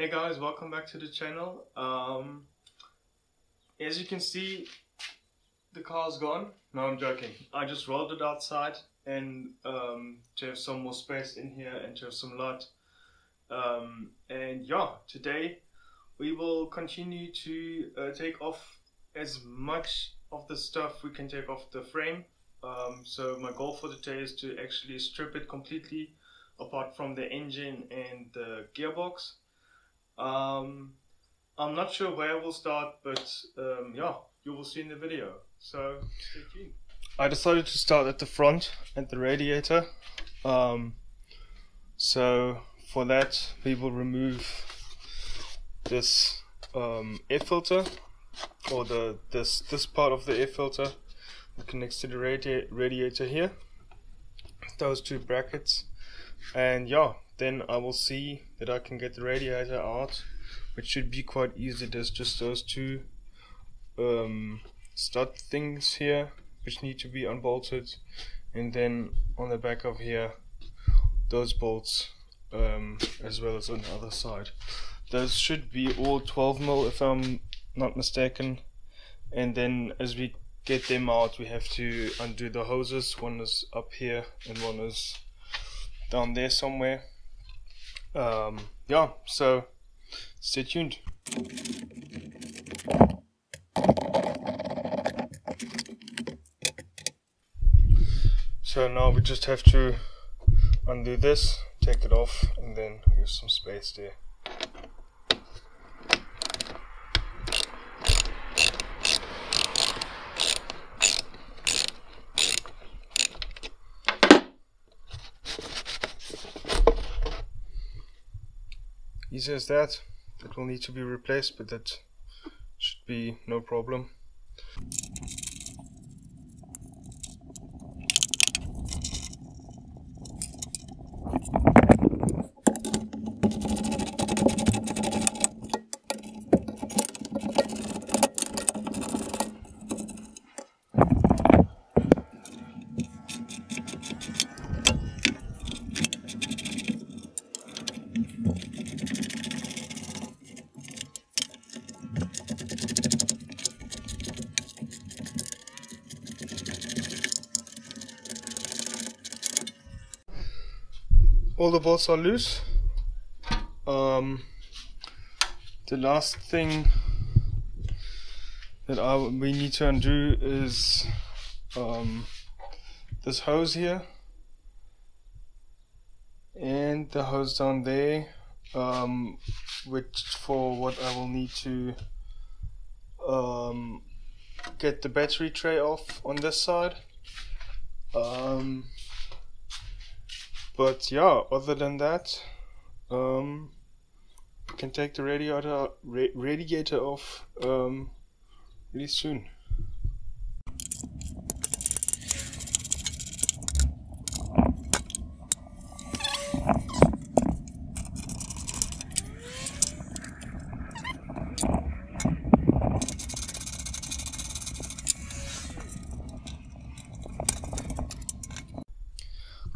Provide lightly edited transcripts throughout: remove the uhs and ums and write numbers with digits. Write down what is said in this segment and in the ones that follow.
Hey guys, welcome back to the channel. As you can see, the car's gone. No, I'm joking. I just rolled it outside and to have some more space in here and to have some light. And yeah, today we will continue to take off as much of the stuff we can take off the frame. So my goal for today is to actually strip it completely apart from the engine and the gearbox. I'm not sure where we'll start, but yeah, you will see in the video, so stay tuned. I decided to start at the front, at the radiator. So for that we will remove this air filter, or this part of the air filter that connects to the radiator here, those two brackets. And yeah, then I will see that I can get the radiator out, which should be quite easy. There's just those two stud things here which need to be unbolted, and then on the back of here those bolts, as well as on the other side. Those should be all 12mm if I'm not mistaken. And then as we get them out, we have to undo the hoses. One is up here and one is down there somewhere. Yeah, so stay tuned. So now we just have to undo this, take it off, and then leave some space there. Easy as that. That will need to be replaced, but that should be no problem. All the bolts are loose. The last thing that we need to undo is this hose here and the hose down there, which for what I will need to get the battery tray off on this side. But yeah, other than that, we can take the radiator off really soon.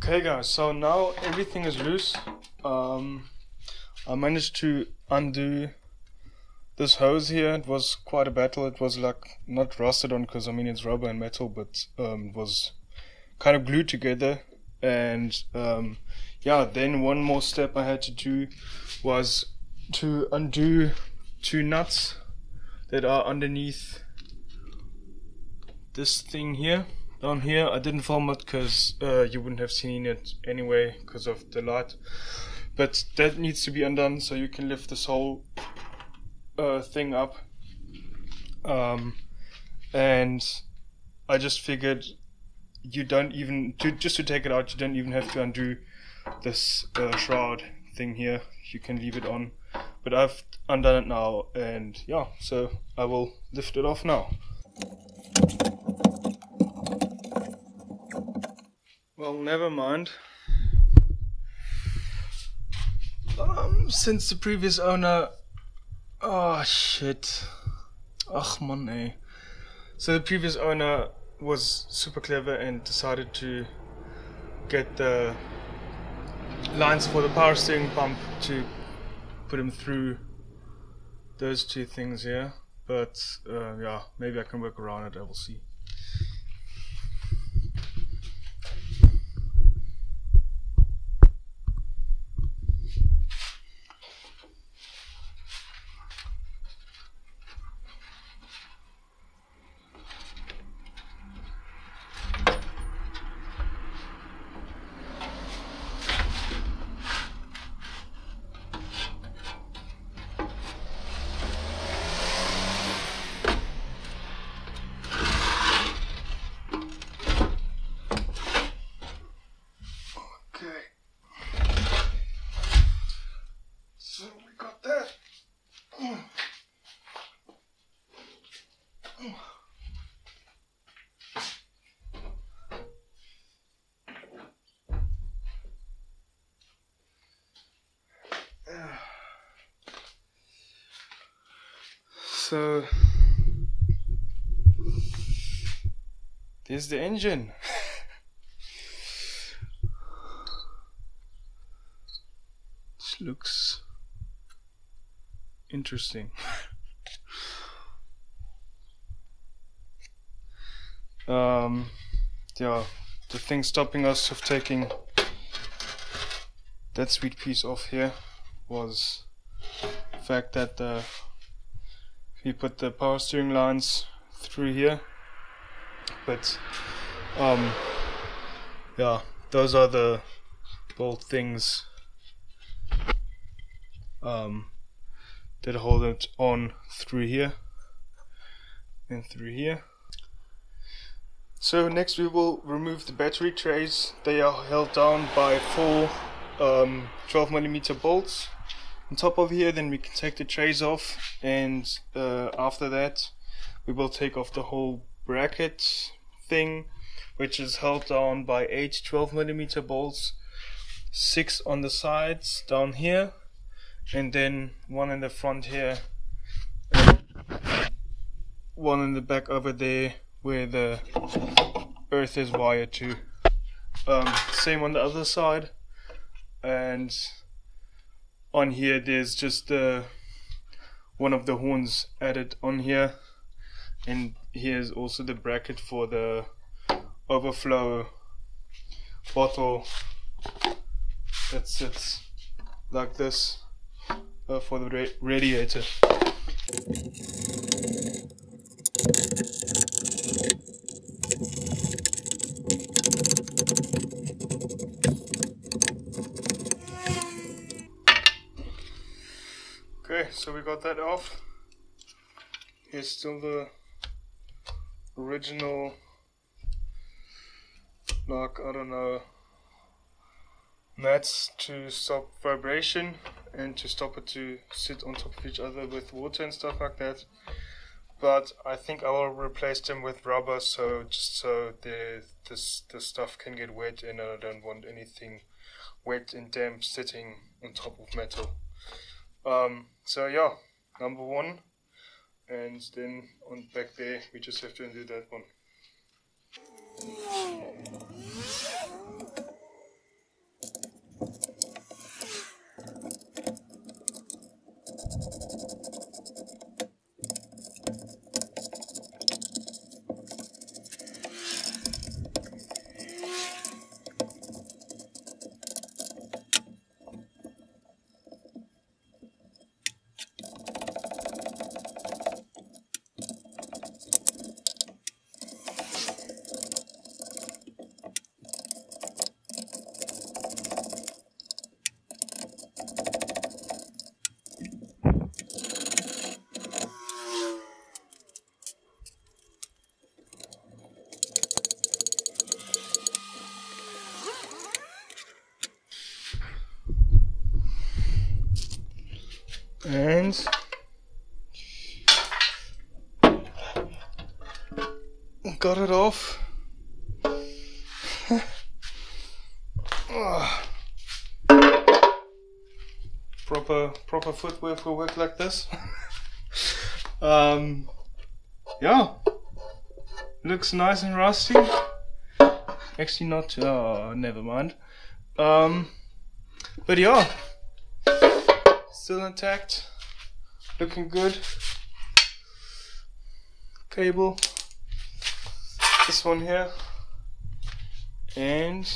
Okay guys, so now everything is loose. I managed to undo this hose here. It was quite a battle. It was like not rusted on, because I mean it's rubber and metal, but it was kind of glued together. And yeah, then one more step I had to do was to undo two nuts that are underneath this thing here. Down here, I didn't film it because you wouldn't have seen it anyway because of the light, but that needs to be undone so you can lift this whole thing up. And I just figured you don't even just to take it out, you don't even have to undo this shroud thing here. You can leave it on, but I've undone it now, and yeah, so I will lift it off now. Well, never mind. Since the previous owner... Oh shit. Ach man, eh. So the previous owner was super clever and decided to get the lines for the power steering pump to put him through those two things here, but yeah, maybe I can work around it, I will see. So there's the engine. This looks interesting. Yeah, the thing stopping us of taking that sweet piece off here was the fact that we put the power steering lines through here, but yeah, those are the bolt things that hold it on through here and through here. So next we will remove the battery trays. They are held down by 4 12mm bolts on top of here. Then we can take the trays off, and after that we will take off the whole bracket thing, which is held down by 8 12mm bolts, 6 on the sides down here, and then 1 in the front here, and 1 in the back over there where the earth is wired to. Same on the other side, and on here there's just one of the horns added on here, and here's also the bracket for the overflow bottle that sits like this for the radiator. Okay, so we got that off. Here's still the original, like, I don't know, mats to stop vibration and to stop it to sit on top of each other with water and stuff like that. But I think I will replace them with rubber, so just so the stuff can get wet, and I don't want anything wet and damp sitting on top of metal. So yeah, number 1, and then on back there we just have to undo that one. And got it off. Proper footwear for work like this. Yeah, looks nice and rusty. Actually not, never mind. But yeah, still intact, looking good. Cable, this one here, and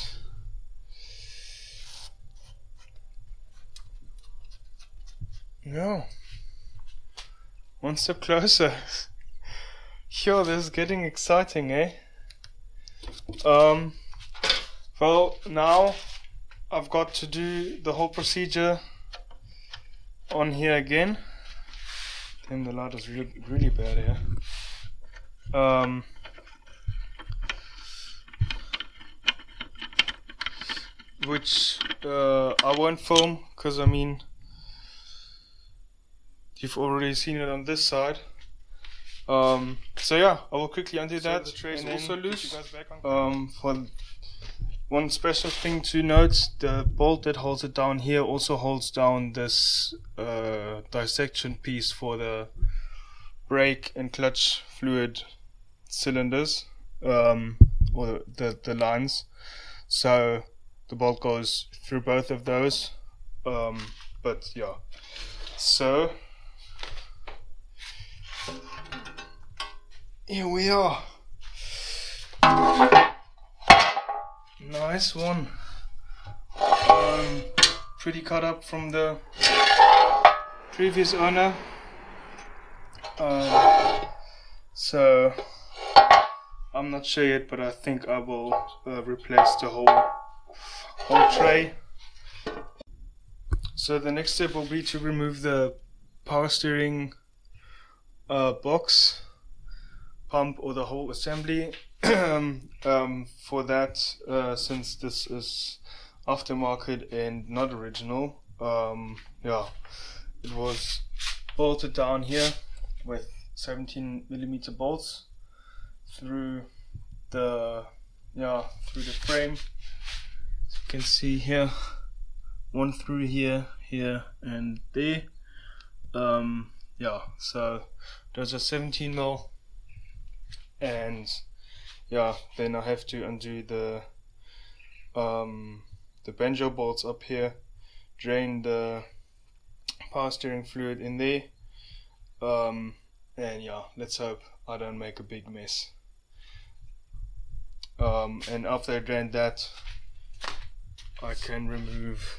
no, one step closer. Sure, this is getting exciting, eh? Well, now I've got to do the whole procedure on here again. Damn, the light is really bad here. Which I won't film, because I mean, you've already seen it on this side. So yeah, I will quickly undo that. The tray is also loose. For one special thing to note, the bolt that holds it down here also holds down this dissection piece for the brake and clutch fluid cylinders, or the lines. So the bolt goes through both of those. But yeah, so here we are. Nice one. Pretty cut up from the previous owner. So I'm not sure yet, but I think I will replace the whole tray. So the next step will be to remove the power steering box, pump, or the whole assembly. For that, since this is aftermarket and not original, yeah, it was bolted down here with 17mm bolts through the frame. As you can see here, one through here, and there. Yeah, so those are 17mm, and yeah, then I have to undo the banjo bolts up here, drain the power steering fluid in there, and yeah, let's hope I don't make a big mess. And after I drain that, I can remove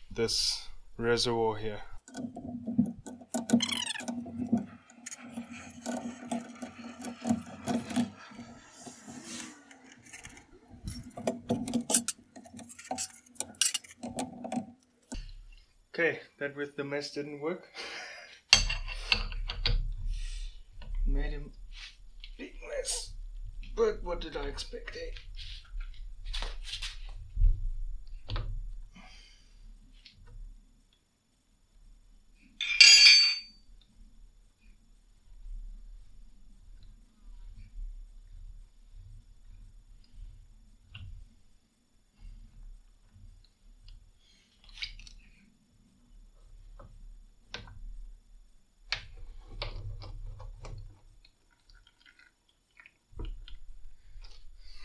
this reservoir here. Okay, that with the mess didn't work. Made him big mess. But what did I expect, eh?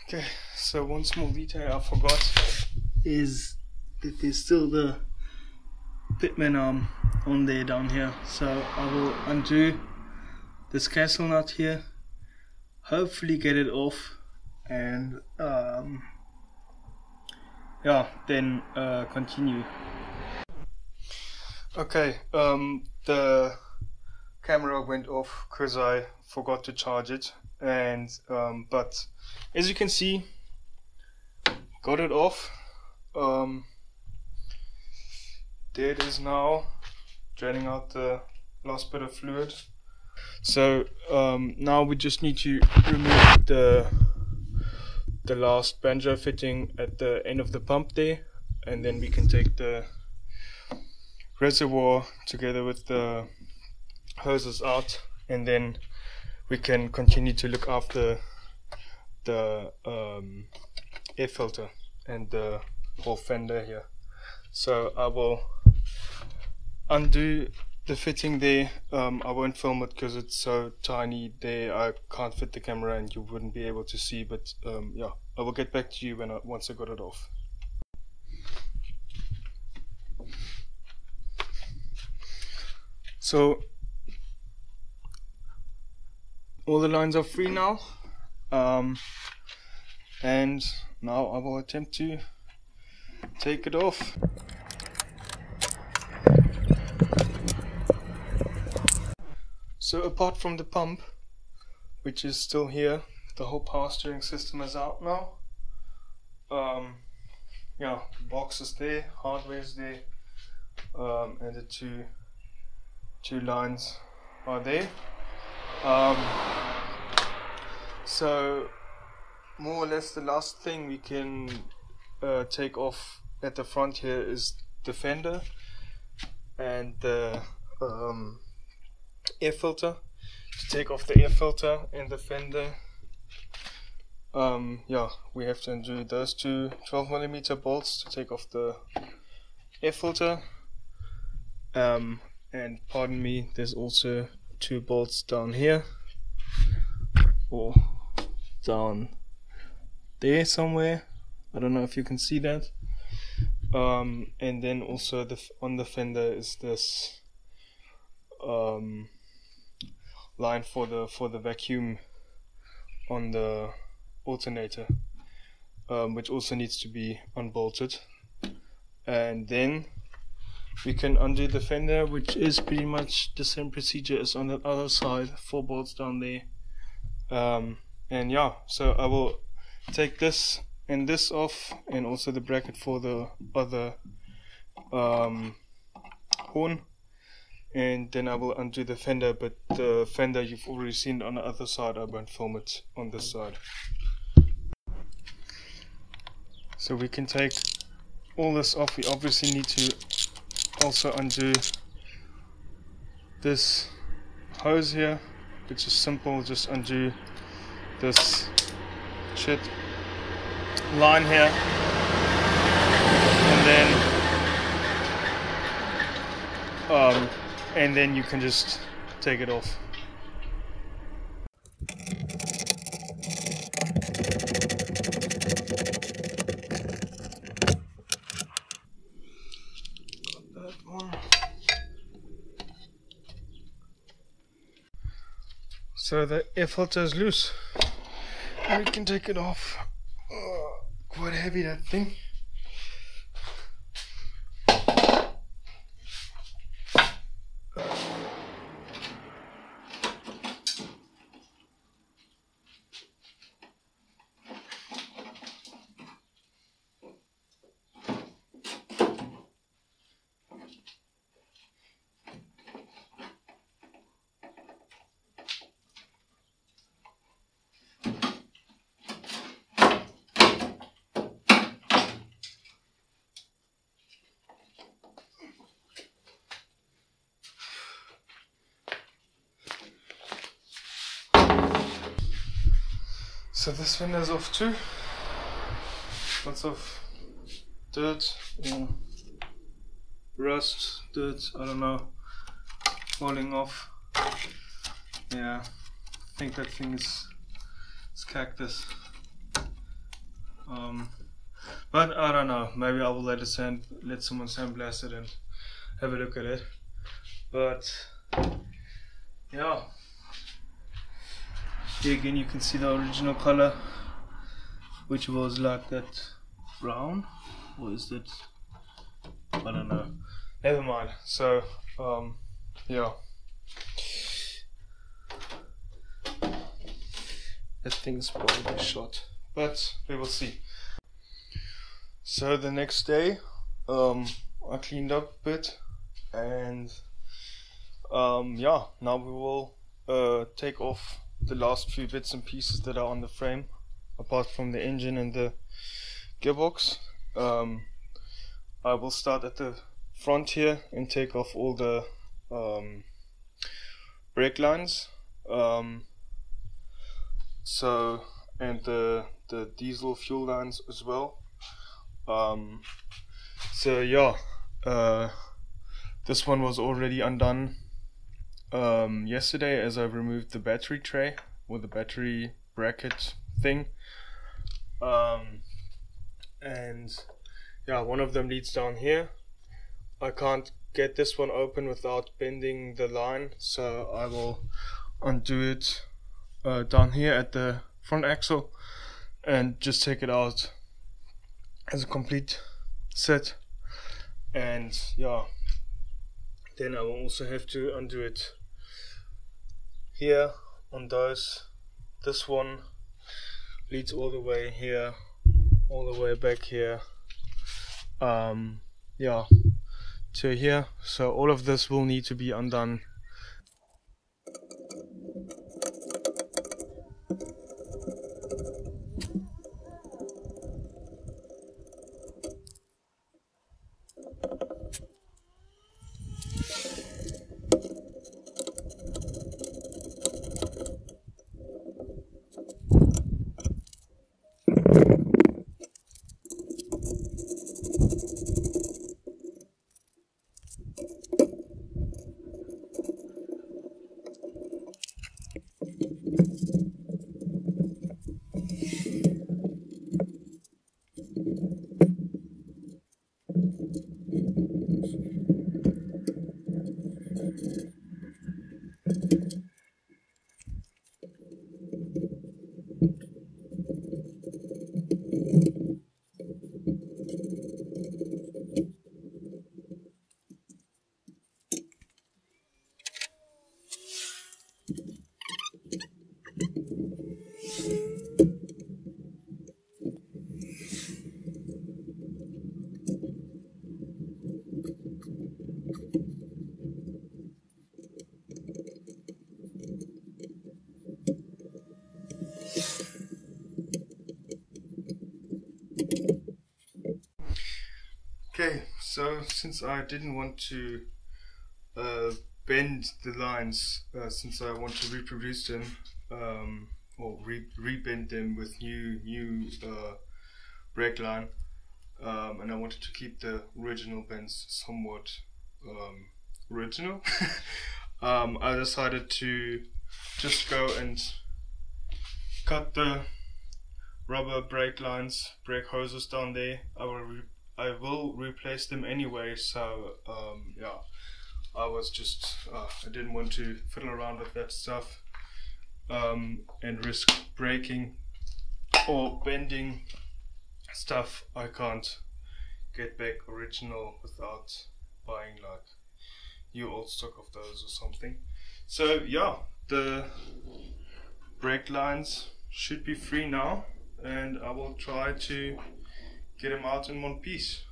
Okay, so one small detail I forgot is that there's still the Pitman Arm on there down here. So I will undo this castle nut here, hopefully get it off, and yeah, then continue. Okay, the camera went off because I forgot to charge it, and but as you can see, got it off. There it is now, draining out the last bit of fluid. So now we just need to remove the last banjo fitting at the end of the pump there, and then we can take the reservoir together with the hoses out, and then we can continue to look after the air filter and the whole fender here. So I will undo the fitting there. I won't film it because it's so tiny there, I can't fit the camera and you wouldn't be able to see, but yeah, I will get back to you once I got it off. So all the lines are free now, and now I will attempt to take it off. So apart from the pump, which is still here, the whole power steering system is out now. Yeah, the box is there, hardware is there, and the two lines are there. So more or less the last thing we can take off at the front here is the fender and the air filter. To take off the air filter and the fender, yeah, we have to undo those two 12mm bolts to take off the air filter, and pardon me, there's also two bolts down here or down there somewhere. I don't know if you can see that. And then also on the fender is this line for the vacuum on the alternator, which also needs to be unbolted. And then we can undo the fender, which is pretty much the same procedure as on the other side, 4 bolts down there. And yeah, so I will take this and this off, and also the bracket for the other horn, and then I will undo the fender. But the fender you've already seen on the other side, I won't film it on this side. So we can take all this off. We obviously need to also undo this hose here, which is simple. Just undo this shit line here, and then you can just take it off. That one. So the air filter is loose, and we can take it off. Quite heavy, that thing. So this fender is off too. Lots of dirt, rust, dirt, I don't know, falling off. Yeah, I think that thing is cactus. But I don't know, maybe I will let someone sandblast it and have a look at it. But yeah. Here again you can see the original color, which was like that brown, or is that, I don't know, never mind. So yeah, that thing's probably shot, but we will see. So the next day I cleaned up a bit, and yeah, now we will take off the last few bits and pieces that are on the frame, apart from the engine and the gearbox. I will start at the front here and take off all the brake lines, so, and the diesel fuel lines as well. So yeah, this one was already undone yesterday, as I removed the battery tray or the battery bracket thing, and yeah, one of them leads down here. I can't get this one open without bending the line, so I will undo it down here at the front axle and just take it out as a complete set. And yeah, then I will also have to undo it here on those. This one leads all the way here, all the way back here, yeah, to here. So all of this will need to be undone. Okay, so since I didn't want to bend the lines, since I want to reproduce them, or rebend them with new brake line, and I wanted to keep the original bends somewhat original, I decided to just go and cut the rubber brake lines, brake hoses down there. I will replace them anyway, so yeah, I was just I didn't want to fiddle around with that stuff and risk breaking or bending stuff I can't get back original without buying like new old stock of those or something. So yeah, the brake lines should be free now, and I will try to get them out in one piece.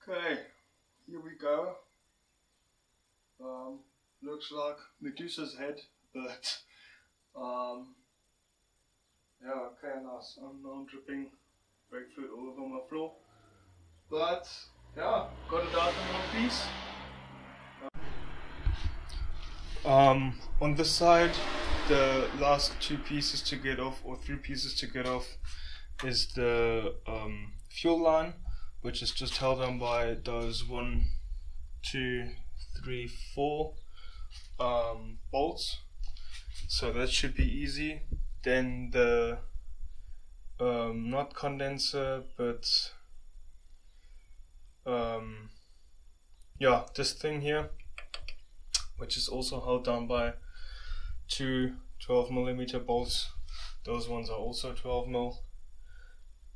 Okay, here we go. Looks like Medusa's head, but yeah, okay, nice. I'm now dripping brake fluid all over my floor, but yeah, got it out in one piece. On this side, the last two pieces to get off, or three pieces to get off, is the fuel line, which is just held on by those 1, 2, 3, 4 bolts. So that should be easy. Then the not condenser, but yeah, this thing here, which is also held down by two 12mm bolts. Those ones are also 12mm.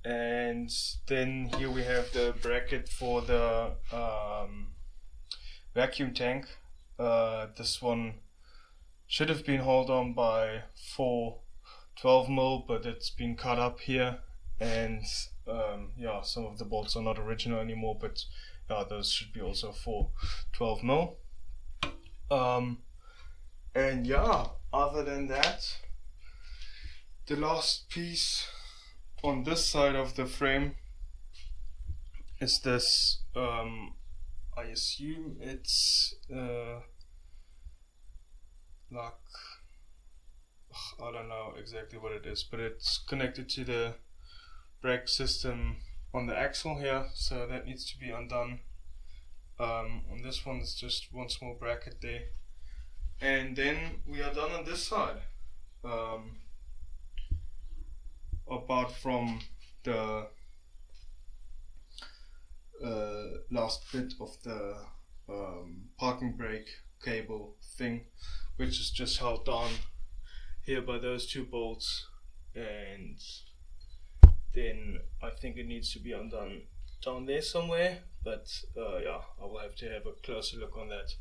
And then here we have the bracket for the vacuum tank. This one should have been held on by 4 12mm, but it's been cut up here, and yeah, some of the bolts are not original anymore, but yeah, those should be also 4 12mm. And yeah, other than that, the last piece on this side of the frame is this, I assume it's like, I don't know exactly what it is, but it's connected to the brake system on the axle here, so that needs to be undone. On this one, it's just one small bracket there, and then we are done on this side. Apart from the last bit of the parking brake cable thing, which is just held down here by those two bolts, and then I think it needs to be undone down there somewhere, but yeah, I will have to have a closer look on that.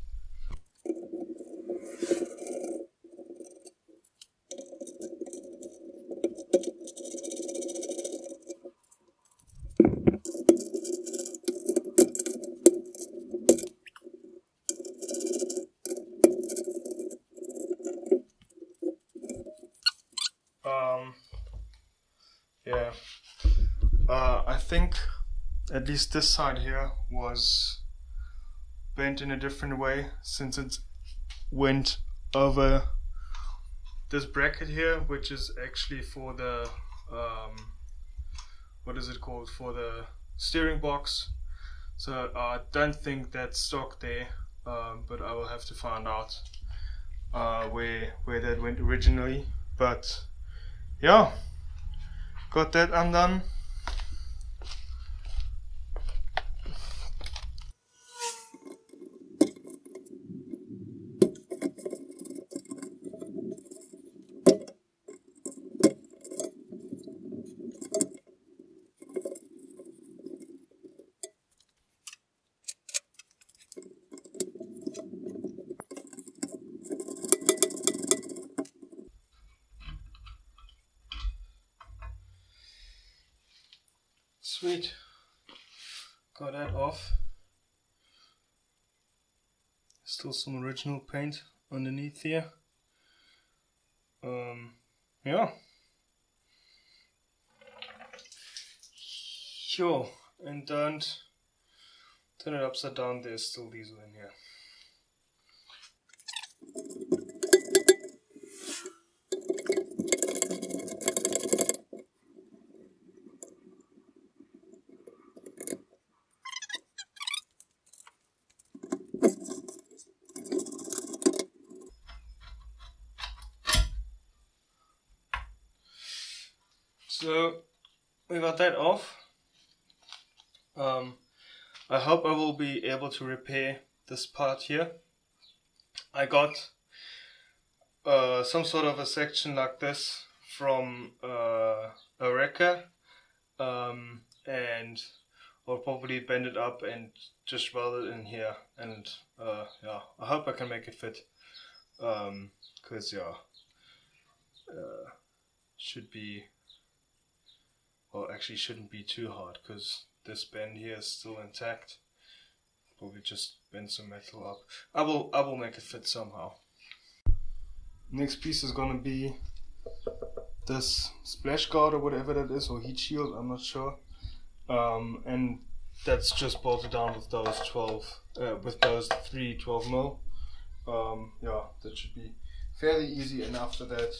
Yeah, I think at least this side here was bent in a different way, since it went over this bracket here, which is actually for the what is it called, for the steering box. So I don't think that's stock there, but I will have to find out where that went originally. But yeah, got that undone. Sweet, got that off. Still some original paint underneath here. Yeah. Sure, and don't turn it upside down, there's still diesel in here. So we got that off. I hope I will be able to repair this part here. I got some sort of a section like this from a wrecker, and I'll probably bend it up and just weld it in here, and yeah, I hope I can make it fit, because yeah, should be, well, actually shouldn't be too hard, because this bend here is still intact. Probably just bend some metal up. I will make it fit somehow. Next piece is gonna be this splash guard or whatever that is, or heat shield, I'm not sure. And that's just bolted down with those 3 12mm. Yeah, that should be fairly easy. And after that,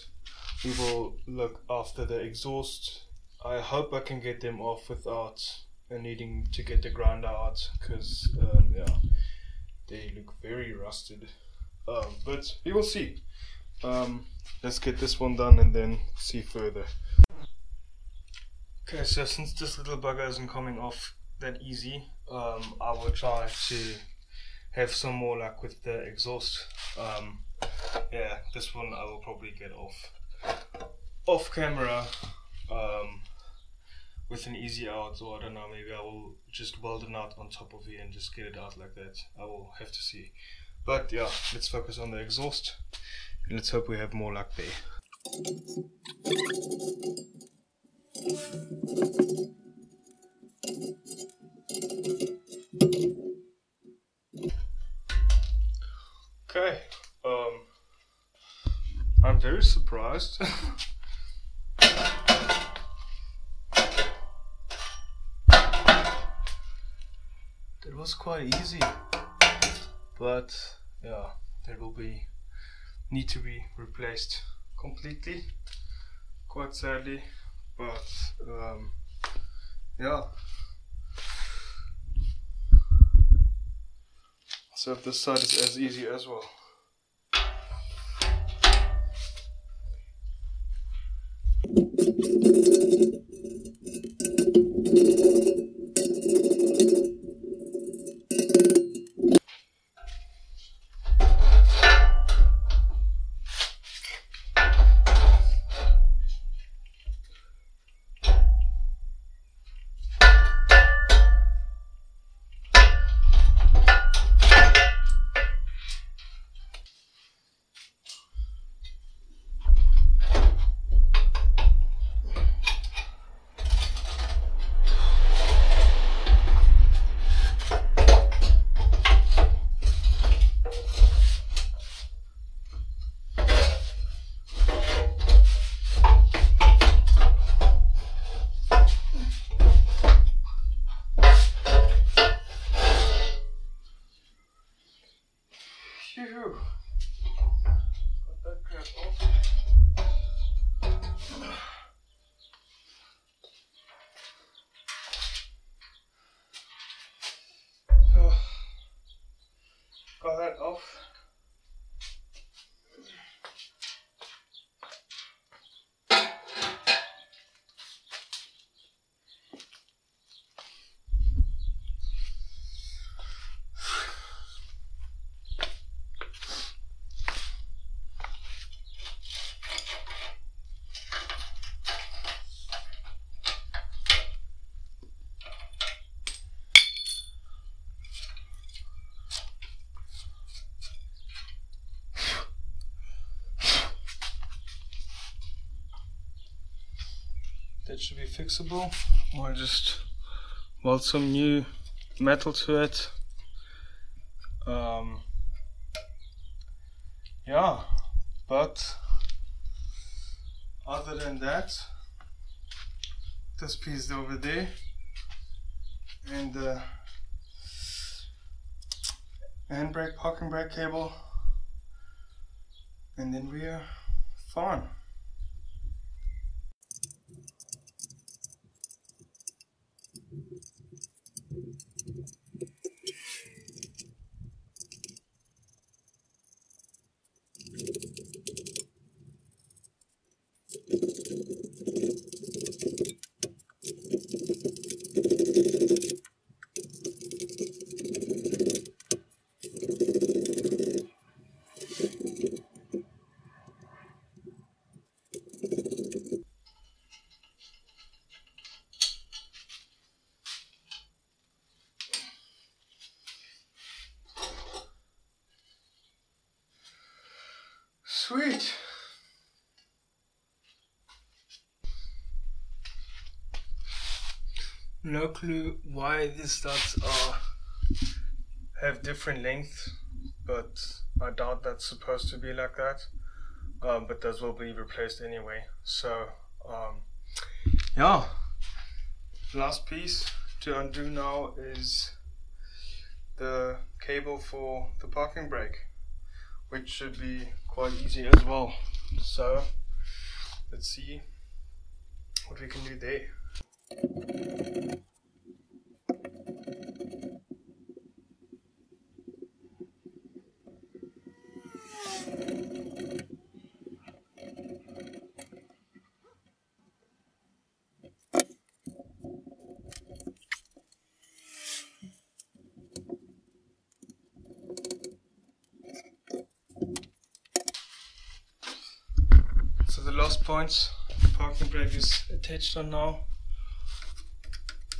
we will look after the exhaust. I hope I can get them off without needing to get the grinder out, because yeah, they look very rusted, but we will see. Let's get this one done and then see further. Okay, so since this little bugger isn't coming off that easy, I will try to have some more luck with the exhaust. Yeah, this one I will probably get off camera with an easy out, or I don't know, maybe I will just weld it out on top of here and just get it out like that. I will have to see. But yeah, let's focus on the exhaust and let's hope we have more luck there. Okay, I'm very surprised. It was quite easy, but yeah, that will need to be replaced completely, quite sadly. But yeah, so this side is as easy as well. Phew. Got that crap off. Oh, got that off. That should be fixable. I'll just weld some new metal to it. Yeah, but other than that, this piece over there and the handbrake, parking brake cable, and then we are fine. Sweet. No clue why these studs have different length, but I doubt that's supposed to be like that. But those will be replaced anyway. So yeah, last piece to undo now is the cable for the parking brake, which should be quite easy as well. So let's see what we can do there. So the last points the parking brake is attached on now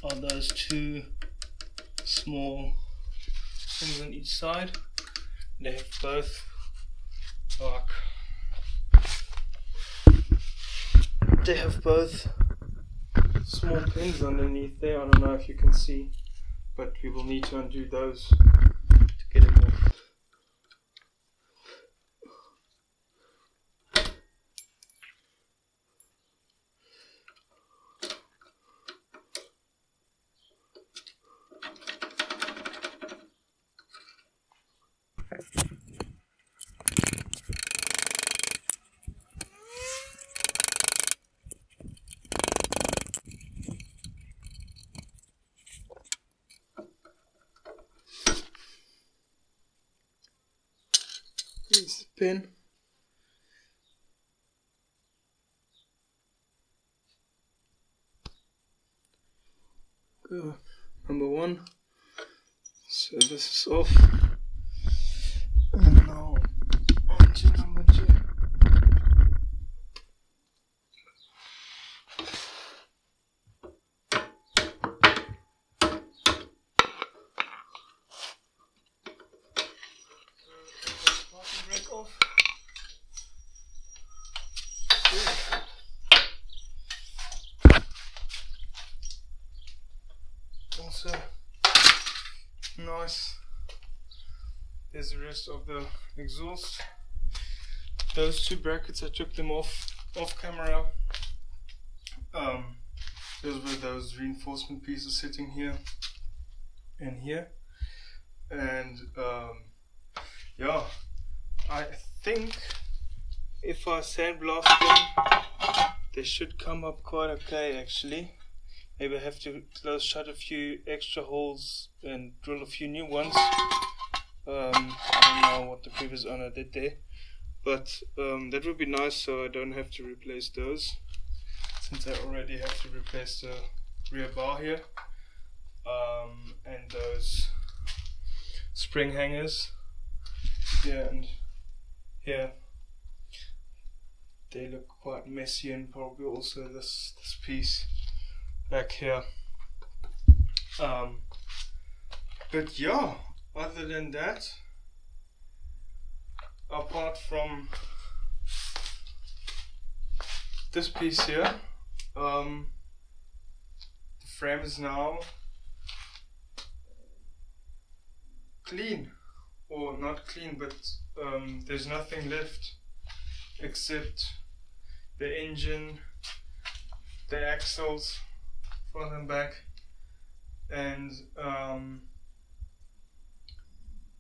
are those two small things on each side. They have both small pins underneath there. I don't know if you can see, but we will need to undo those to get it off. Here's the pin. Go number one. So this is off. And now on to number two. Off. Also nice. There's the rest of the exhaust. Those two brackets, I took them off camera. Those were those reinforcement pieces sitting here and here, and yeah, I think if I sandblast them, they should come up quite okay actually. Maybe I have to close shut a few extra holes and drill a few new ones. I don't know what the previous owner did there, but that would be nice, so I don't have to replace those, since I already have to replace the rear bar here, and those spring hangers here and here. They look quite messy, and probably also this piece back here. But yeah, other than that, apart from this piece here, the frame is now clean, or not clean, but there's nothing left except the engine, the axles, front and back, and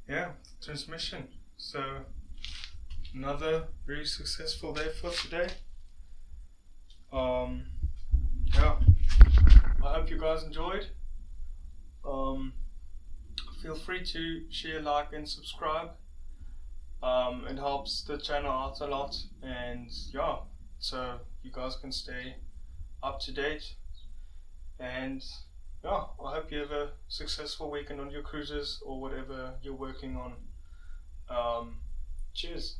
yeah, the transmission. So another very successful day for today. Yeah, I hope you guys enjoyed. Feel free to share, like and subscribe. It helps the channel out a lot, and yeah, so you guys can stay up to date. And yeah, I hope you have a successful weekend on your cruises or whatever you're working on. Cheers.